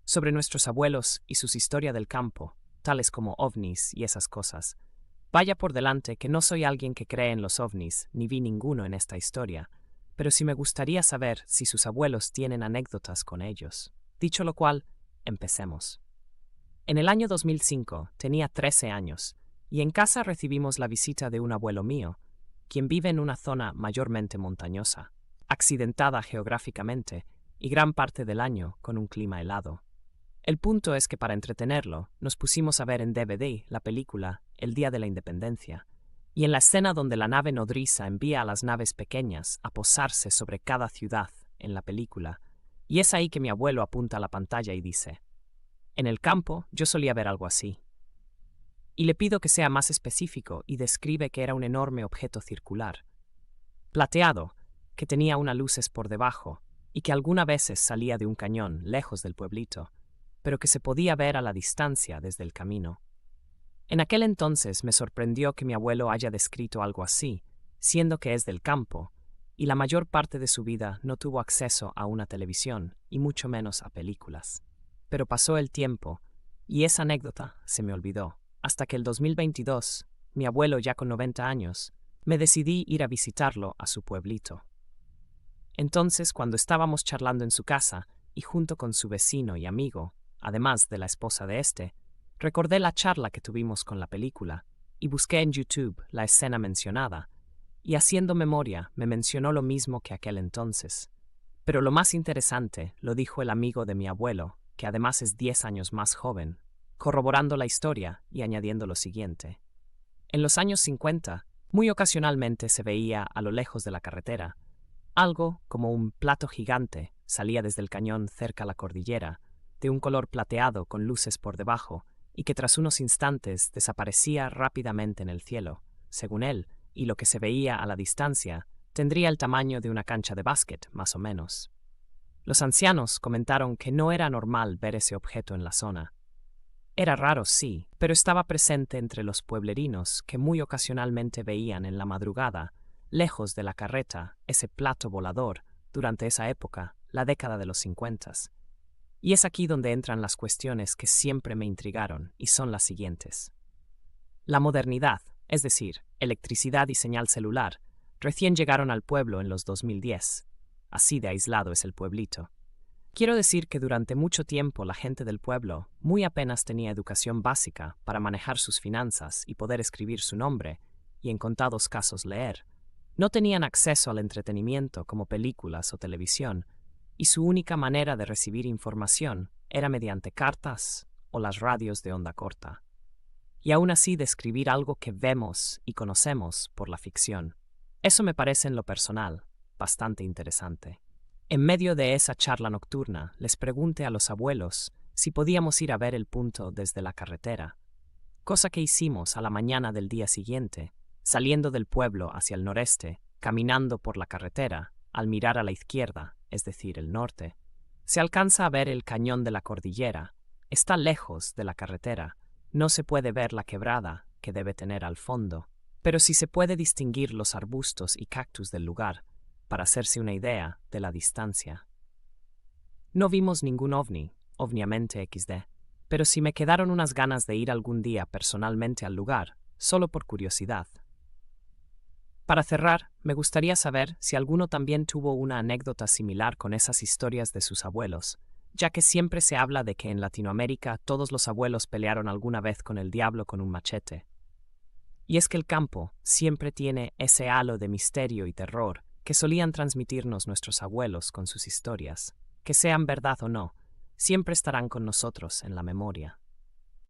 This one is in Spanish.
sobre nuestros abuelos y sus historias del campo, tales como ovnis y esas cosas. Vaya por delante que no soy alguien que cree en los ovnis, ni vi ninguno en esta historia, pero sí me gustaría saber si sus abuelos tienen anécdotas con ellos. Dicho lo cual, empecemos. En el año 2005 tenía 13 años, y en casa recibimos la visita de un abuelo mío, quien vive en una zona mayormente montañosa, accidentada geográficamente, y gran parte del año con un clima helado. El punto es que para entretenerlo, nos pusimos a ver en DVD la película El Día de la Independencia, y en la escena donde la nave nodriza envía a las naves pequeñas a posarse sobre cada ciudad en la película, y es ahí que mi abuelo apunta a la pantalla y dice: en el campo yo solía ver algo así. Y le pido que sea más específico y describe que era un enorme objeto circular, plateado, que tenía unas luces por debajo y que algunas veces salía de un cañón lejos del pueblito, pero que se podía ver a la distancia desde el camino. En aquel entonces me sorprendió que mi abuelo haya descrito algo así, siendo que es del campo, y la mayor parte de su vida no tuvo acceso a una televisión y mucho menos a películas. Pero pasó el tiempo, y esa anécdota se me olvidó, hasta que el 2022, mi abuelo ya con 90 años, me decidí ir a visitarlo a su pueblito. Entonces, cuando estábamos charlando en su casa, y junto con su vecino y amigo, además de la esposa de este, recordé la charla que tuvimos con la película, y busqué en YouTube la escena mencionada, y haciendo memoria me mencionó lo mismo que aquel entonces. Pero lo más interesante lo dijo el amigo de mi abuelo, que además es 10 años más joven, corroborando la historia y añadiendo lo siguiente. En los años 50, muy ocasionalmente se veía a lo lejos de la carretera, algo como un plato gigante salía desde el cañón cerca a la cordillera, de un color plateado con luces por debajo, y que tras unos instantes desaparecía rápidamente en el cielo. Según él, y lo que se veía a la distancia, tendría el tamaño de una cancha de básquet, más o menos. Los ancianos comentaron que no era normal ver ese objeto en la zona. Era raro, sí, pero estaba presente entre los pueblerinos que muy ocasionalmente veían en la madrugada, lejos de la carreta, ese plato volador, durante esa época, la década de los 50. Y es aquí donde entran las cuestiones que siempre me intrigaron, y son las siguientes. La modernidad, es decir, electricidad y señal celular, recién llegaron al pueblo en los 2010. Así de aislado es el pueblito. Quiero decir que durante mucho tiempo la gente del pueblo muy apenas tenía educación básica para manejar sus finanzas y poder escribir su nombre, y en contados casos leer. No tenían acceso al entretenimiento como películas o televisión, y su única manera de recibir información era mediante cartas o las radios de onda corta. Y aún así describir algo que vemos y conocemos por la ficción. Eso me parece en lo personal bastante interesante. En medio de esa charla nocturna, les pregunté a los abuelos si podíamos ir a ver el punto desde la carretera, cosa que hicimos a la mañana del día siguiente, saliendo del pueblo hacia el noreste, caminando por la carretera. Al mirar a la izquierda, es decir, el norte, se alcanza a ver el cañón de la cordillera. Está lejos de la carretera, no se puede ver la quebrada que debe tener al fondo, pero sí se puede distinguir los arbustos y cactus del lugar, para hacerse una idea de la distancia. No vimos ningún ovni, obviamente XD, pero sí me quedaron unas ganas de ir algún día personalmente al lugar, solo por curiosidad. Para cerrar, me gustaría saber si alguno también tuvo una anécdota similar con esas historias de sus abuelos, ya que siempre se habla de que en Latinoamérica todos los abuelos pelearon alguna vez con el diablo con un machete. Y es que el campo siempre tiene ese halo de misterio y terror que solían transmitirnos nuestros abuelos con sus historias, que sean verdad o no, siempre estarán con nosotros en la memoria.